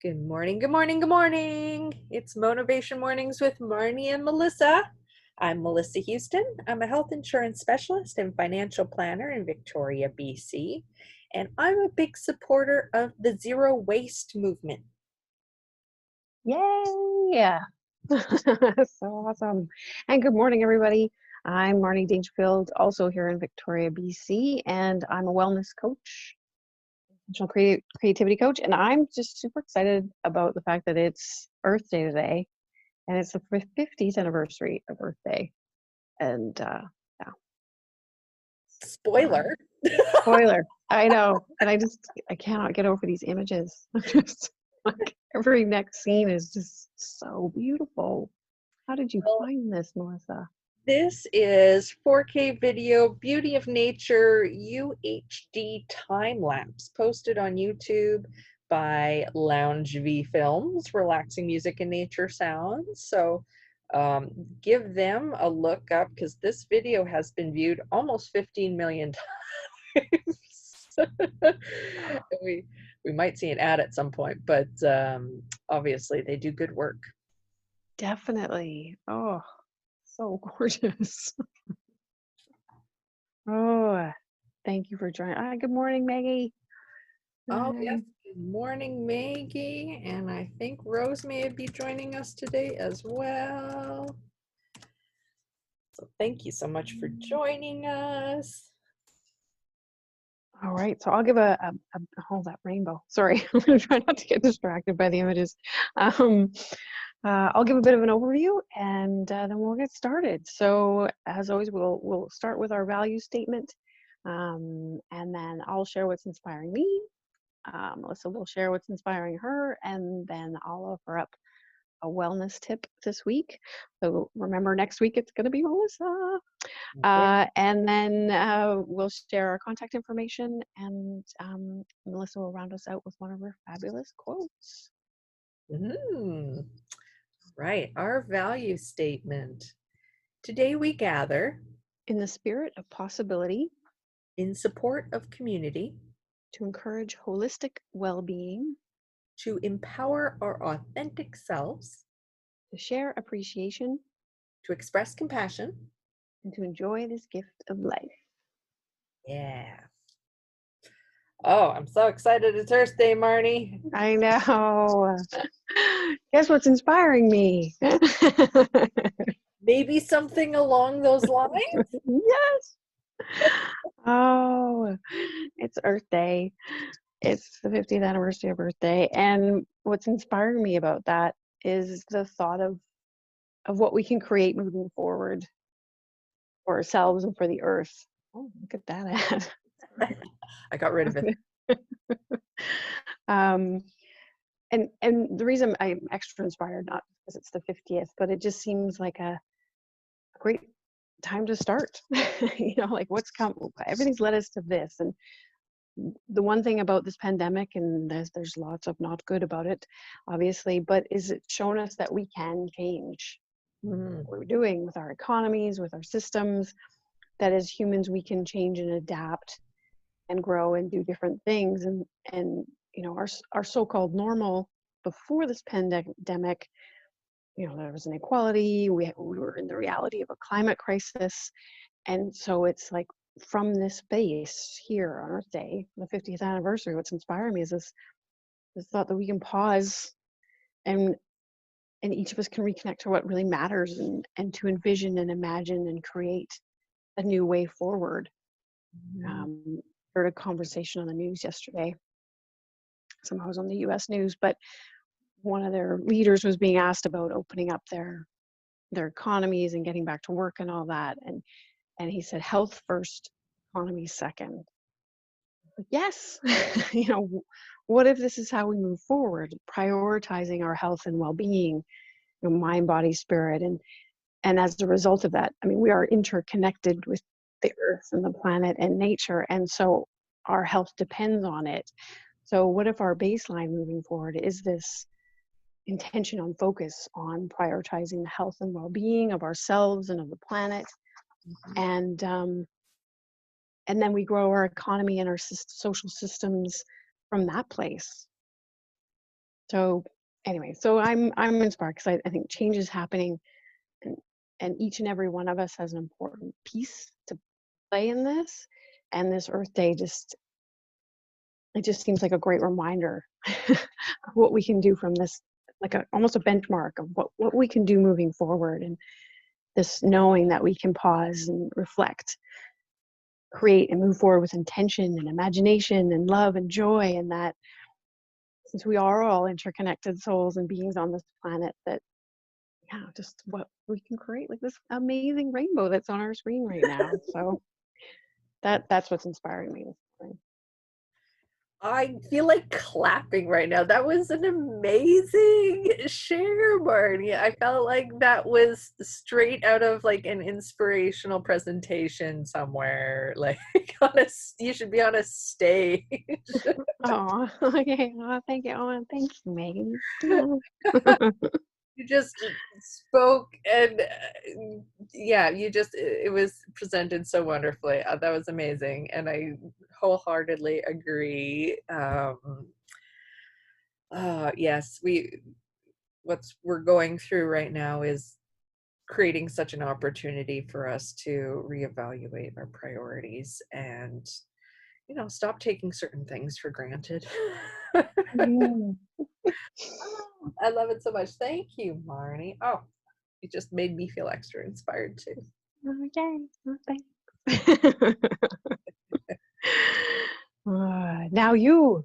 Good morning, good morning, good morning. It's Motivation Mornings with Marnie and Melissa. I'm Melissa Houston. I'm a health insurance specialist and financial planner in Victoria, BC, and I'm a big supporter of the zero waste movement. Yay! So awesome. And good morning, everybody. I'm Marnie Dangerfield, also here in Victoria, BC, and I'm a wellness coach, intentional creativity coach, and I'm just super excited about the fact that it's Earth Day today, and it's the 50th anniversary of Earth Day. And yeah, Spoiler. spoiler, I know, and I cannot get over these images. I'm just like every next scene is just so beautiful. How did you Well, find this, Melissa? this is 4K video, Beauty of Nature UHD time lapse posted on YouTube by Lounge V Films, Relaxing Music and Nature Sounds. So give them a look up because this video has been viewed almost 15 million times. we might see an ad at some point, but obviously they do good work. Definitely. Oh, so gorgeous. Oh, thank you for joining. Good morning, Maggie. Oh, yes. Hi. Good morning, Maggie. And I think Rose may be joining us today as well. So thank you so much for joining us. All right, so I'll give oh, that rainbow. Sorry, I'm gonna try not to get distracted by the images. Um, I'll give a bit of an overview, and then we'll get started. So, as always, we'll start with our value statement, and then I'll share what's inspiring me. Melissa will share what's inspiring her, and then I'll offer up a wellness tip this week. So remember, next week it's going to be Melissa. Yeah. And then we'll share our contact information, and Melissa will round us out with one of her fabulous quotes. Right. Our value statement. Today we gather In the spirit of possibility, in support of community, to encourage holistic well-being, to empower our authentic selves, to share appreciation, to express compassion. and to enjoy this gift of life. Yeah. Oh, I'm so excited. It's Earth Day, Marnie. I know. Guess what's inspiring me? Maybe something along those lines. Yes. Oh, it's Earth Day. It's the 50th anniversary of Earth Day. And what's inspiring me about that is the thought of what we can create moving forward for ourselves and for the earth. Oh, look at that ad. I got rid of it. um, and the reason I'm extra inspired, not because it's the 50th, but it just seems like a great time to start. Like what's come, everything's led us to this. And the one thing about this pandemic, and there's lots of not good about it, obviously, but is it shown us that we can change what we're doing with our economies, with our systems, that as humans we can change and adapt and grow and do different things. And our so-called normal before this pandemic, there was inequality, we were in the reality of a climate crisis. And so it's like, from this base here on Earth Day, the 50th anniversary, what's inspiring me is this thought that we can pause, and each of us can reconnect to what really matters, and to envision and imagine and create a new way forward. Heard a conversation on the news yesterday. Somehow it was on the US news, but one of their leaders was being asked about opening up their economies and getting back to work and all that. And he said, health first, economy second. Yes. What if this is how we move forward, prioritizing our health and well-being, mind, body, spirit, and as a result of that, I mean, we are interconnected with the earth and the planet and nature, and so our health depends on it. So what if our baseline moving forward is this intention on focus on prioritizing the health and well-being of ourselves and of the planet, and then we grow our economy and our social systems from that place. So anyway, so I'm inspired because I think change is happening, and each and every one of us has an important piece to play in this. And this Earth Day just, it just seems like a great reminder of what we can do from this, like a almost a benchmark of what we can do moving forward. And this knowing that we can pause and reflect, create and move forward with intention and imagination and love and joy, and that since we are all interconnected souls and beings on this planet, that yeah, just what we can create, like this amazing rainbow that's on our screen right now. So that's what's inspiring me this morning. I feel like clapping right now. That was an amazing share, Marnie. I felt like that was straight out of like an inspirational presentation somewhere. Like you should be on a stage. Oh, okay. Oh, thank you. Oh, thank you, Megan. You just spoke and yeah, you just it was presented so wonderfully. That was amazing, and I wholeheartedly agree. Yes, we're going through right now is creating such an opportunity for us to reevaluate our priorities and stop taking certain things for granted. Mm. I love it so much. Thank you, Marnie. Oh, it just made me feel extra inspired too. Okay. Oh, thanks. Now you.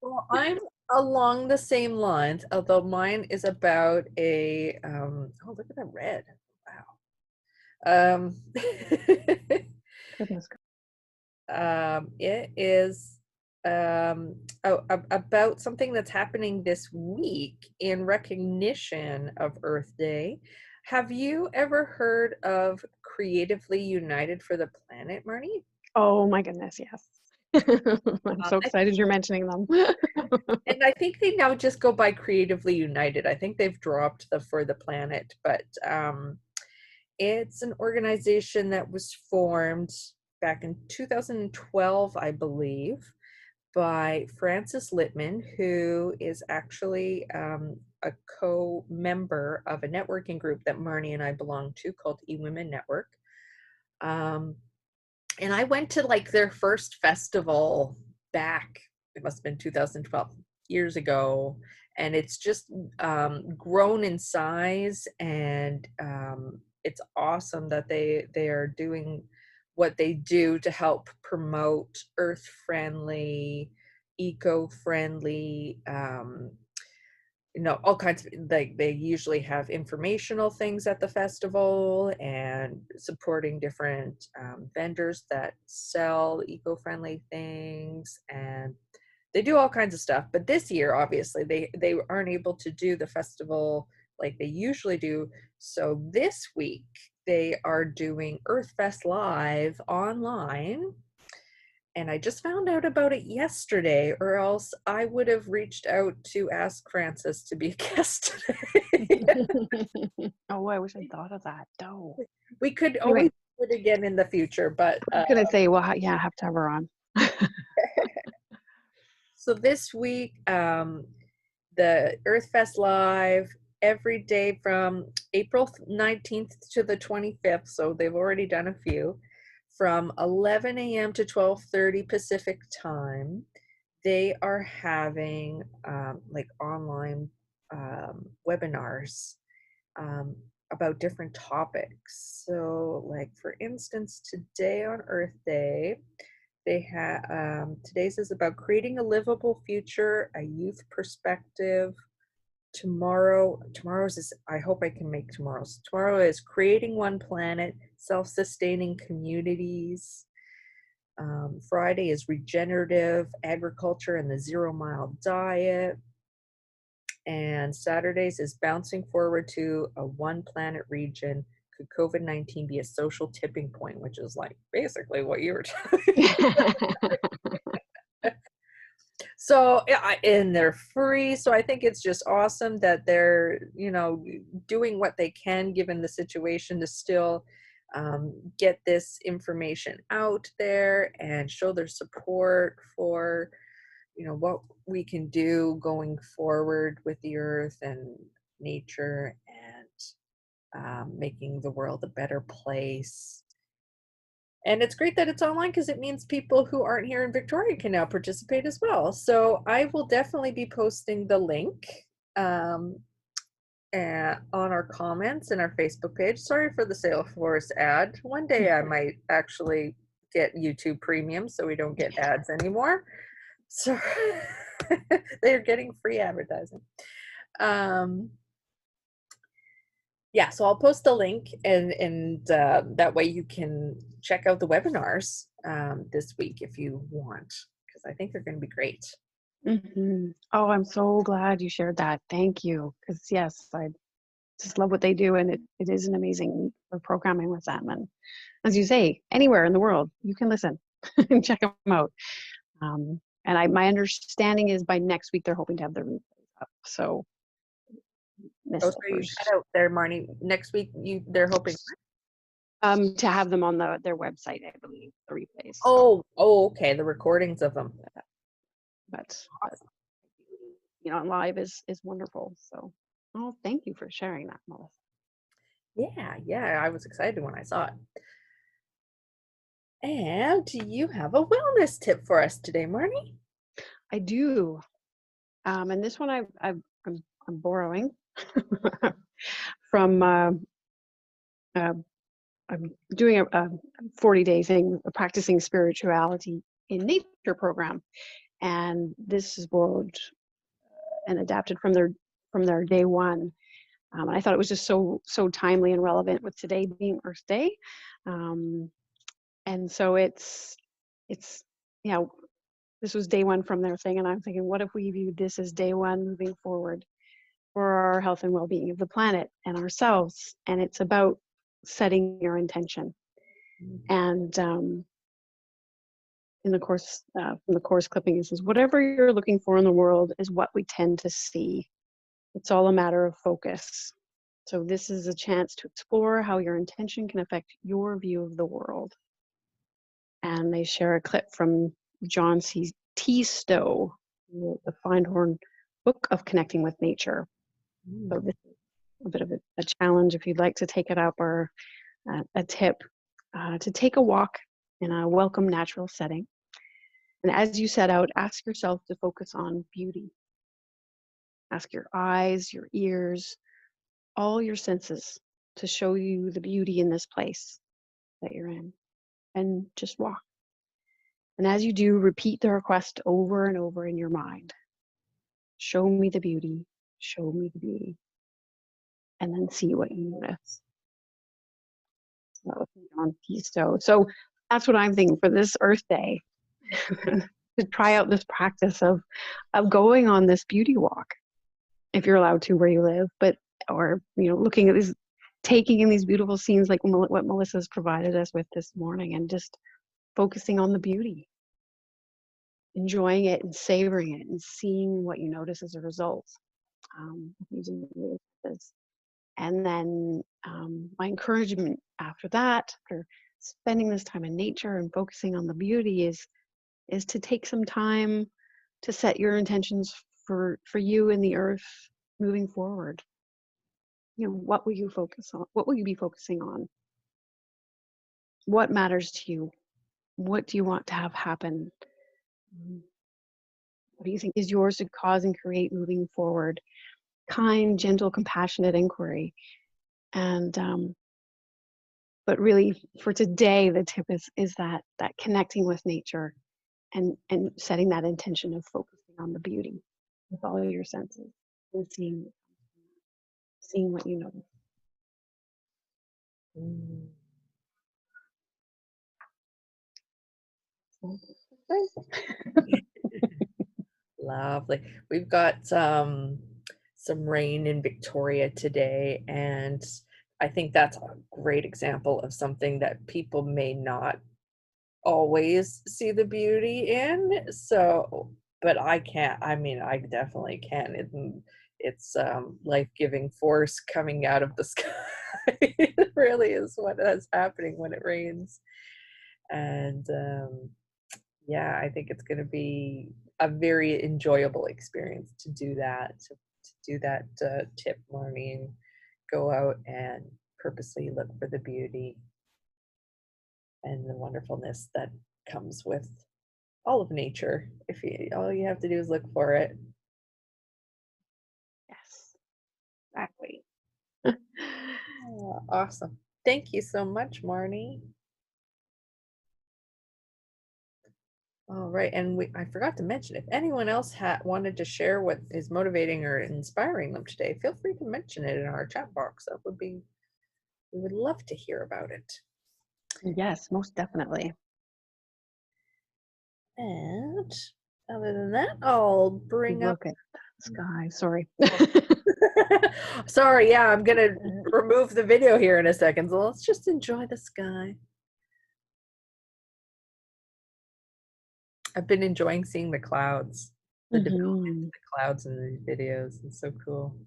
Well, I'm along the same lines, although mine is about a oh, look at that red. Wow. Goodness. It is about something that's happening this week in recognition of Earth Day. Have you ever heard of Creatively United for the Planet, Marnie? Oh my goodness, yes. I'm so I excited you're mentioning them. And I think they now just go by Creatively United. I think they've dropped the For the Planet, but it's an organization that was formed back in 2012, I believe, by Frances Littman, who is actually a co-member of a networking group that Marnie and I belong to called eWomen Network. Um, and I went to like their first festival back, it must have been 2012, years ago, and it's just grown in size, and it's awesome that they are doing what they do to help promote earth friendly, eco friendly, all kinds of, like, they usually have informational things at the festival and supporting different vendors that sell eco-friendly things, and they do all kinds of stuff. But this year, obviously, they aren't able to do the festival like they usually do. So this week they are doing Earth Fest Live online, and I just found out about it yesterday, or else I would have reached out to ask Francis to be a guest today. Oh, I wish I thought of that. No. We could always Anyway, do it again in the future, but I was gonna say, well, yeah, I have to have her on. so this week, the Earth Fest Live every day from April 19th to the 25th. So they've already done a few, from 11 a.m. to 12:30 Pacific time. They are having like online webinars um, about different topics. So, like for instance, today on Earth Day, they have today's is about creating a livable future, a youth perspective. Tomorrow's is, I hope I can make tomorrow's. Tomorrow is creating one planet, self-sustaining communities. Friday is regenerative agriculture and the 0 mile diet. And Saturdays is bouncing forward to a one planet region. Could COVID-19 be a social tipping point, which is like basically what you were talking. So yeah, and they're free. So I think it's just awesome that they're, doing what they can given the situation to still get this information out there and show their support for what we can do going forward with the earth and nature, and making the world a better place. And it's great that it's online because it means people who aren't here in Victoria can now participate as well. So I will definitely be posting the link um, on our comments in our Facebook page. Sorry for the Salesforce ad. One day I might actually get YouTube Premium so we don't get ads anymore. So they're getting free advertising. Yeah, so I'll post a link, and that way you can check out the webinars this week if you want, because I think they're going to be great. Oh, I'm so glad you shared that. Thank you. Because yes, I just love what they do, and it is an amazing for programming with them. And as you say, anywhere in the world, you can listen and check them out. And my understanding is by next week they're hoping to have the replays up. So Oh, missed so the you first. cut out there, Marnie. Next week, they're hoping. To have them on their website, I believe, the replays. Okay, the recordings of them. But live is wonderful. So, oh, thank you for sharing that, Melissa. Yeah, I was excited when I saw it. And do you have a wellness tip for us today, Marnie? I do, and this one I'm borrowing from. I'm doing a 40-day thing, practicing spirituality in nature program, and this is borrowed and adapted from their day one. And I thought it was just so timely and relevant with today being Earth Day. And so it's this was day one from their thing, and I'm thinking, what if we viewed this as day one moving forward for our health and well-being of the planet and ourselves? And it's about setting your intention. And in the course, from the course clipping, it says, whatever you're looking for in the world is what we tend to see. It's all a matter of focus. So this is a chance to explore how your intention can affect your view of the world. And they share a clip from John T. Stowe, the Findhorn Book of Connecting with Nature. So this is a bit of a challenge if you'd like to take it up, or a tip to take a walk in a welcome natural setting. And as you set out, ask yourself to focus on beauty. Ask your eyes, your ears, all your senses to show you the beauty in this place that you're in, and just walk. And as you do, repeat the request over and over in your mind. Show me the beauty, show me the beauty, and then see what you notice. That was John P. Stowe. So that's what I'm thinking for this Earth Day, to try out this practice of going on this beauty walk, if you're allowed to where you live, or looking at these, taking in these beautiful scenes like what Melissa's provided us with this morning, and just focusing on the beauty, enjoying it and savoring it and seeing what you notice as a result, using this. And then my encouragement after that, after spending this time in nature and focusing on the beauty, is to take some time to set your intentions for you and the earth moving forward. What will you focus on? What will you be focusing on? What matters to you? What do you want to have happen? What do you think is yours to cause and create moving forward? Kind, gentle, compassionate inquiry. And but really for today, the tip is that connecting with nature, and setting that intention of focusing on the beauty with all your senses, and seeing what you notice. Lovely. We've got some rain in Victoria today, and I think that's a great example of something that people may not always see the beauty in. So, but I can't. I mean, I definitely can. It's life-giving force coming out of the sky. It really is what is happening when it rains. And yeah, I think it's going to be a very enjoyable experience to do that, tip, Marnie, and go out and purposely look for the beauty and the wonderfulness that comes with all of nature. If you, all you have to do is look for it. Yes, exactly. Awesome. Thank you so much, Marnie. All right, and I forgot to mention, if anyone else wanted to share what is motivating or inspiring them today, feel free to mention it in our chat box. That would be, we would love to hear about it. Yes, most definitely. And other than that, I'll bring up. Look at the sky. Sorry. Sorry, yeah, I'm gonna remove the video here in a second. So let's just enjoy the sky. I've been enjoying seeing the clouds, the development of the clouds in these videos. It's so cool.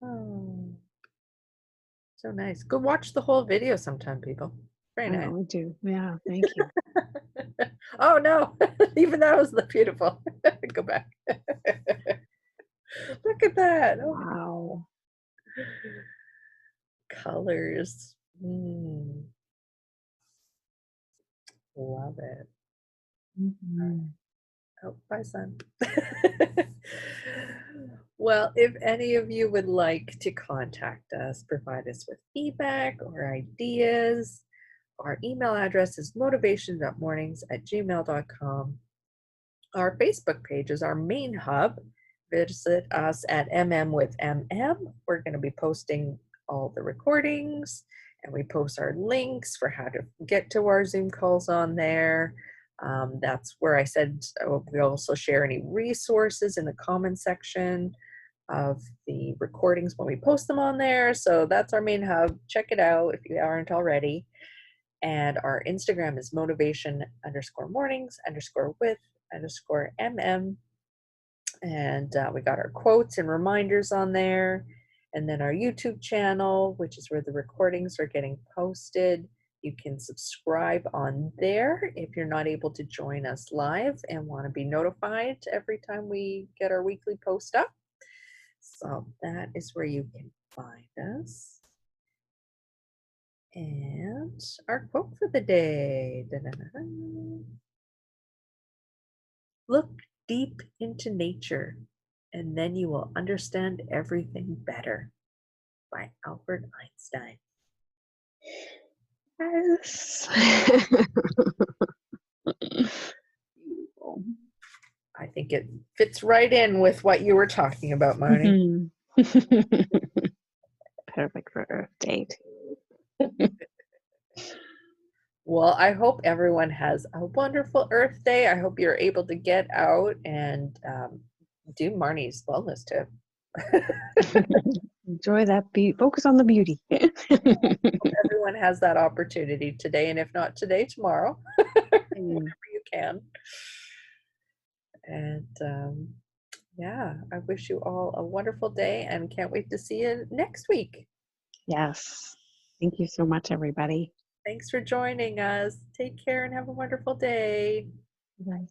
Oh, so nice. Go watch the whole video sometime, people. Very I'm nice. going to. Yeah, thank you. Oh no, even that was beautiful. Go back. Look at that. Oh, Wow. colors. Love it. Oh, bye, son. Well, if any of you would like to contact us, provide us with feedback or ideas, our email address is motivation.mornings@gmail.com. Our Facebook page is our main hub. Visit us at MM with MM. We're going to be posting all the recordings, and we post our links for how to get to our Zoom calls on there. That's where I said we also share any resources in the comment section of the recordings when we post them on there. So that's our main hub. Check it out if you aren't already. And our Instagram is motivation_mornings_with_mm. And we got our quotes and reminders on there. And then our YouTube channel, which is where the recordings are getting posted. You can subscribe on there if you're not able to join us live and want to be notified every time we get our weekly post up. So that is where you can find us. And our quote for the day. Da-da-da-da. Look deep into nature, and then you will understand everything better. By Albert Einstein. Yes. Beautiful. I think it fits right in with what you were talking about, Marnie. Perfect for Earth Day too. Well, I hope everyone has a wonderful Earth Day. I hope you're able to get out and do Marnie's wellness tip. Enjoy that focus on the beauty. Everyone has that opportunity today, and if not today, tomorrow, whenever you can. And yeah, I wish you all a wonderful day and can't wait to see you next week. Yes. Thank you so much, everybody. Thanks for joining us. Take care and have a wonderful day. Bye.